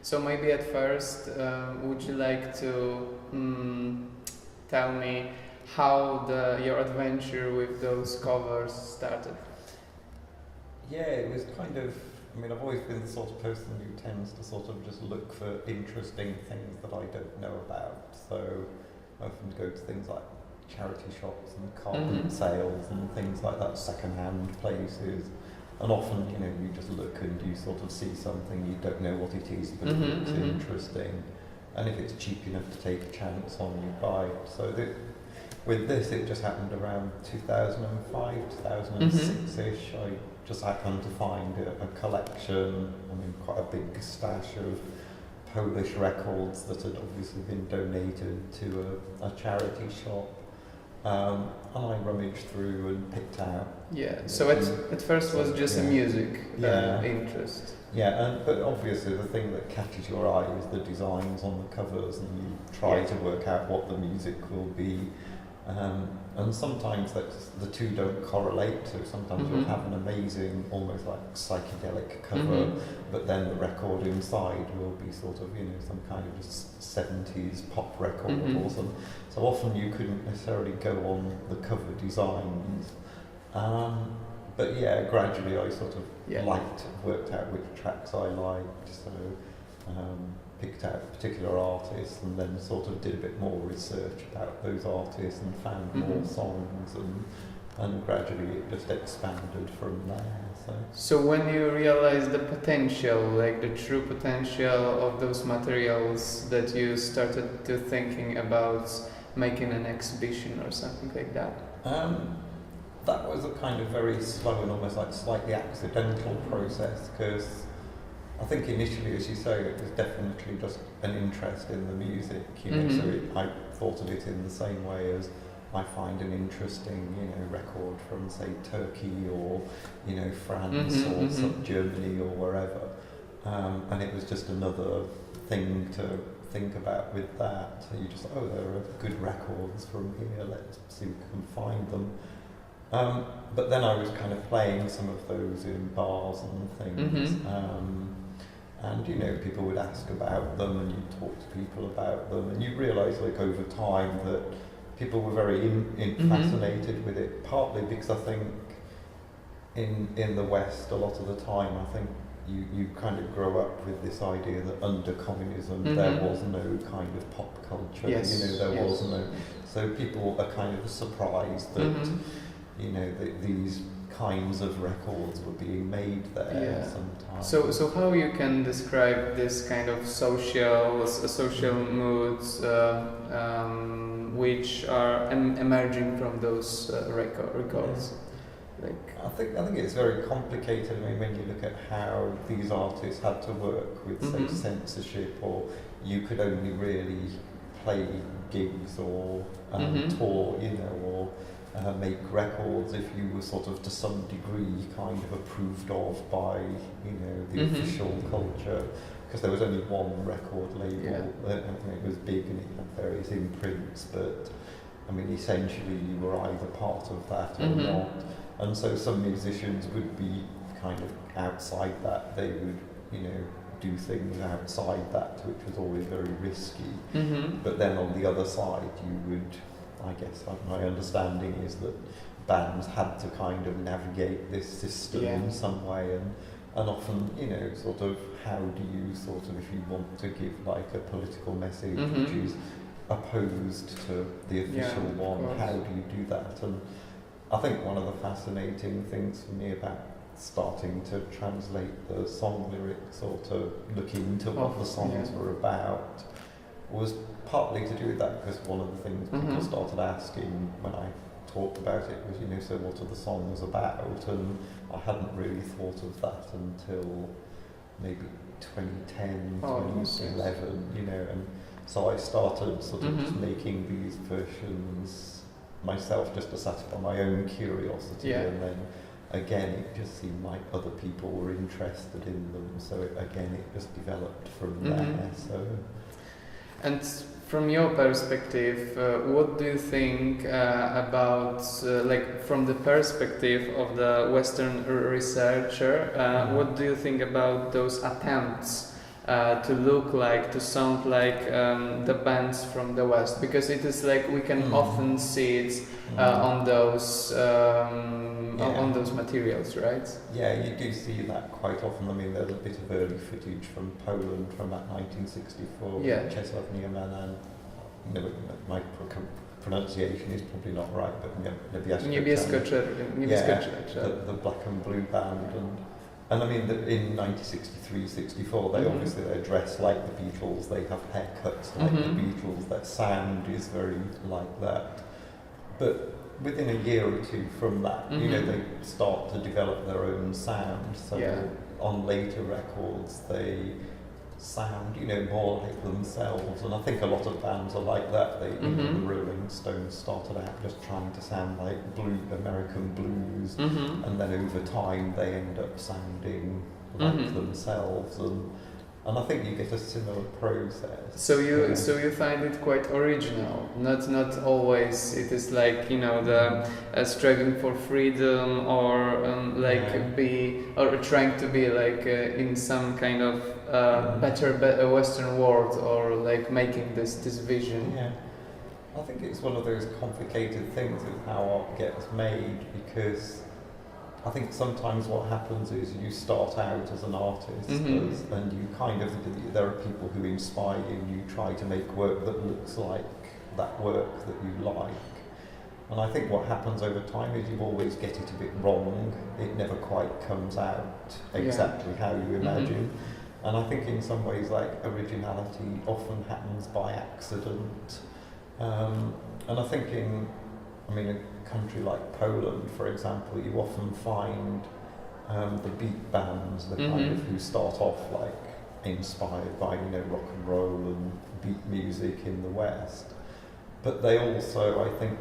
So maybe at first, would you like to tell me how your adventure with those covers started? Yeah, it was kind of, I mean, I've always been the sort of person who tends to sort of just look for interesting things that I don't know about. So I often go to things like charity shops and carpet sales and things like that, second-hand places. And often, you know, you just look and you sort of see something, you don't know what it is, but it looks interesting. And if it's cheap enough to take a chance on, you buy it. So with this, it just happened around 2005, 2006-ish. I just happened to find a collection, I mean, quite a big stash of Polish records that had obviously been donated to a charity shop. And I rummaged through and picked out. Yeah, so at first was just a music interest. Yeah, but obviously the thing that catches your eye is the designs on the covers, and you try to work out what the music will be. And sometimes the two don't correlate, so sometimes you'll have an amazing, almost like psychedelic cover, but then the record inside will be sort of, you know, some kind of 70s pop record or something. So often you couldn't necessarily go on the cover designs. But yeah, gradually I sort of worked out which tracks I liked, so picked out particular artists and then sort of did a bit more research about those artists and found more songs, and gradually it just expanded from there. So when you realized the potential, like the true potential of those materials, that you started to thinking about making an exhibition or something like that? That was a kind of very slow and almost like slightly accidental process, because I think initially, as you say, it was definitely just an interest in the music, you know, so I thought of it in the same way as I find an interesting, you know, record from, say, Turkey or, you know, France or Germany or wherever. And it was just another thing to think about with that. So you just, there are good records from here, let's see if we can find them. But then I was kind of playing some of those in bars and things. And, you know, people would ask about them and you'd talk to people about them, and you realise, like, over time that people were very fascinated with it, partly because I think in the West a lot of the time, I think you kind of grow up with this idea that under communism there was no kind of pop culture, you know, there was no, so people are kind of surprised that, you know, these kinds of records were being made there sometimes. So how you can describe this kind of social moods which are emerging from those records? I think it's very complicated. I mean, when you look at how these artists had to work with, say, censorship, or you could only really play gigs or tour, you know, or make records if you were sort of to some degree kind of approved of by, you know, the official culture, because there was only one record label. It was big and it had various imprints, but I mean, essentially you were either part of that or not. And so some musicians would be kind of outside that. They would, you know, do things outside that, which was always very risky. But then on the other side, you would, I guess my understanding is that bands had to kind of navigate this system in some way, and often, you know, sort of how do you sort of, if you want to give like a political message which is opposed to the official one, how do you do that? And I think one of the fascinating things for me about starting to translate the song lyrics or to look into what the songs were about was partly to do with that, because one of the things people started asking when I talked about it was, you know, so what are the songs about? And I hadn't really thought of that until maybe 2010, 2011, you know, and so I started sort of just making these versions myself just to satisfy my own curiosity, and then again it just seemed like other people were interested in them, so it just developed from there. So, and from your perspective, what do you think about, like from the perspective of the Western researcher, what do you think about those attempts to look like, to sound like the bands from the West, because it is like we can often see it on those materials, right? Yeah, you do see that quite often. I mean, there's a bit of early footage from Poland from that 1964. Yeah. Czesław Małecki, my pronunciation is probably not right, but Niebiesko-czerwony, the black and blue band, and I mean in 1963-64 they obviously they dress like the Beatles, they have haircuts like the Beatles, their sound is very like that. But within a year or two from that, they start to develop their own sound. So on later records they sound, more like themselves, and I think a lot of bands are like that. They, the Rolling Stones started out just trying to sound like American blues, and then over time they end up sounding like themselves, and I think you get a similar process. So you find it quite original. Not always it is like the struggling for freedom or trying to be like in some kind of better Western world, or like making this vision. Yeah, I think it's one of those complicated things with how art gets made, because I think sometimes what happens is you start out as an artist and you there are people who inspire you, and you try to make work that looks like that work that you like. And I think what happens over time is you always get it a bit wrong. It never quite comes out exactly how you imagine. And I think in some ways, like, originality often happens by accident. And I think in a country like Poland, for example, you often find the beat bands, the kind of who start off like inspired by rock and roll and beat music in the West, but they also, I think,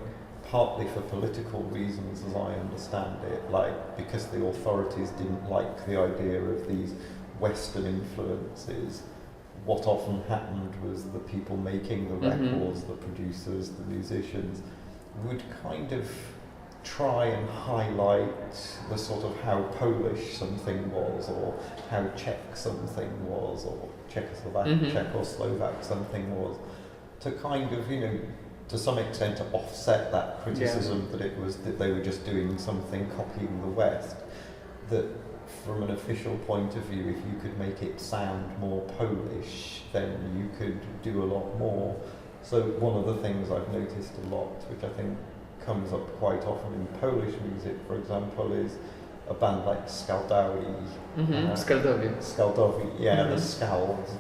partly for political reasons, as I understand it, like because the authorities didn't like the idea of these Western influences, what often happened was the people making the records, the producers, the musicians, would kind of try and highlight the sort of how Polish something was, or how Czech something was, or Czechoslovak something was, to kind of, to some extent to offset that criticism that they were just doing something copying the West. That from an official point of view, if you could make it sound more Polish, then you could do a lot more. So one of the things I've noticed a lot, which I think comes up quite often in Polish music, for example, is a band like Skaldawi. Skaldowi, the Skalds,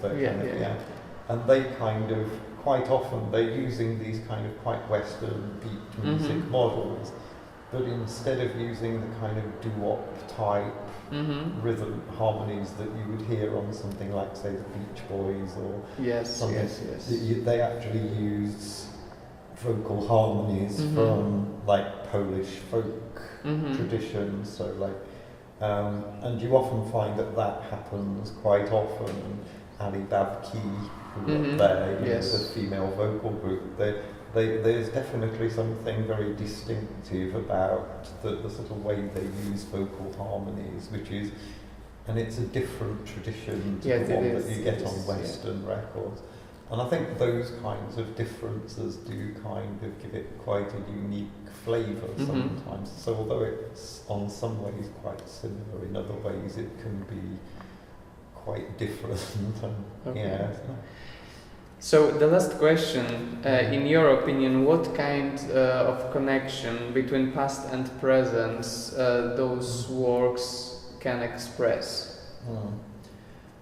and they kind of, quite often, they're using these kind of quite Western beat music models, but instead of using the kind of doo-wop type rhythm harmonies that you would hear on something like, say, the Beach Boys or something, they actually use vocal harmonies from like Polish folk traditions. So like, and you often find that happens quite often. Ali Babki, who up there, the female vocal group, there's definitely something very distinctive about the sort of way they use vocal harmonies, which is, and it's a different tradition to the one that you get on Western records. And I think those kinds of differences do kind of give it quite a unique flavour sometimes. So although it's on some ways quite similar, in other ways it can be quite different. So the last question, in your opinion, what kind of connection between past and present those works can express?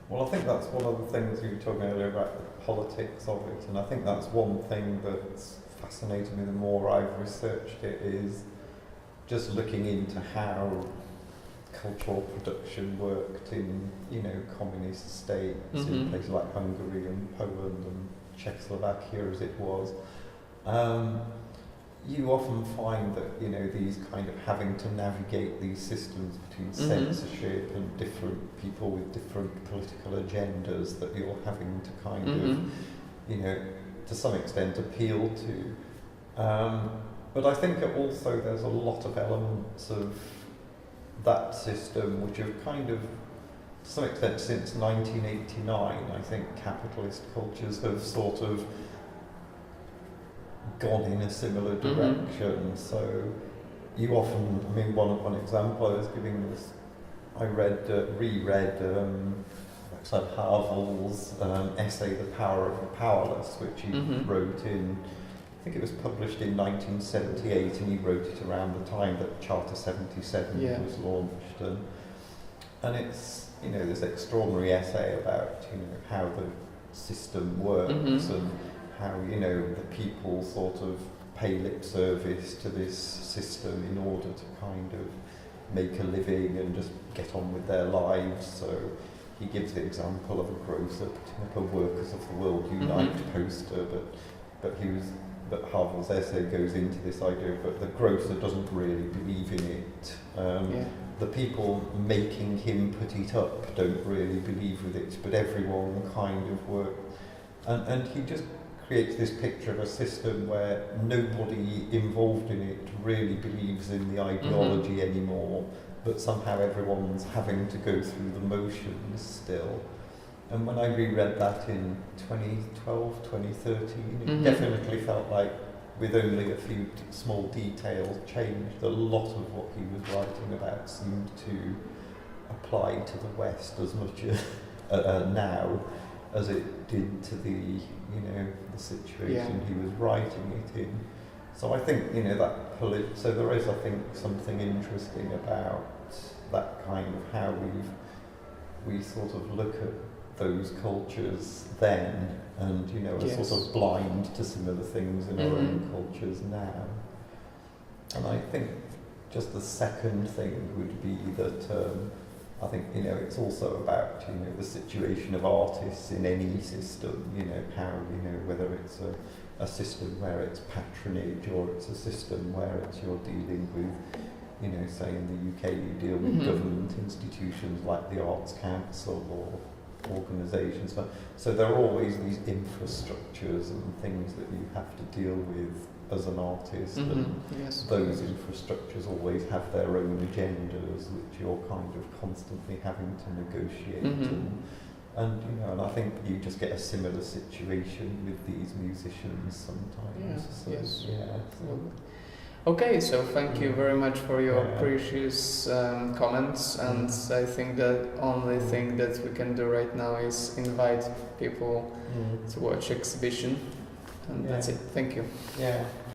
Well, I think that's one of the things you were talking earlier about, the politics of it, and I think that's one thing that's fascinated me the more I've researched it, is just looking into how cultural production worked in, communist states, in places like Hungary and Poland and Czechoslovakia as it was. You often find that, these kind of having to navigate these systems between censorship and different people with different political agendas that you're having to kind of, to some extent appeal to. But I think also there's a lot of elements of that system which have kind of, to some extent since 1989, I think capitalist cultures have sort of gone in a similar direction. So you often, I mean, one example I was giving was, I reread Havel's essay "The Power of the Powerless," which he wrote in, I think it was published in 1978, and he wrote it around the time that Charter 77 was launched, and it's, you know, this extraordinary essay about, you know, how the system works and how, you know, the people sort of pay lip service to this system in order to kind of make a living and just get on with their lives. So he gives the example of a grocer putting up a Workers of the World Unite poster, but Havel's essay goes into this idea, but the grocer doesn't really believe in it. The people making him put it up don't really believe with it, but everyone kind of works. And he just creates this picture of a system where nobody involved in it really believes in the ideology anymore, but somehow everyone's having to go through the motions still. And when I reread that in 2012, 2013, it definitely felt like, with only a few small details changed, a lot of what he was writing about seemed to apply to the West as much now as it did to the, you know, the situation he was writing it in. So I think, you know, so there is, I think, something interesting about that kind of how we sort of look at those cultures then, and, you know, are sort of blind to similar things in our own cultures now. And I think just the second thing would be that I think, you know, it's also about, you know, the situation of artists in any system, you know, how, you know, whether it's a system where it's patronage or it's a system where it's you're dealing with, you know, say in the UK you deal with government institutions like the Arts Council or organisations. So there are always these infrastructures and things that you have to deal with as an artist, and those infrastructures always have their own agendas which you're kind of constantly having to negotiate, and you know, and I think you just get a similar situation with these musicians sometimes. Okay, so thank you very much for your precious comments, and I think the only thing that we can do right now is invite people to watch exhibition, and that's it. Thank you. Yeah.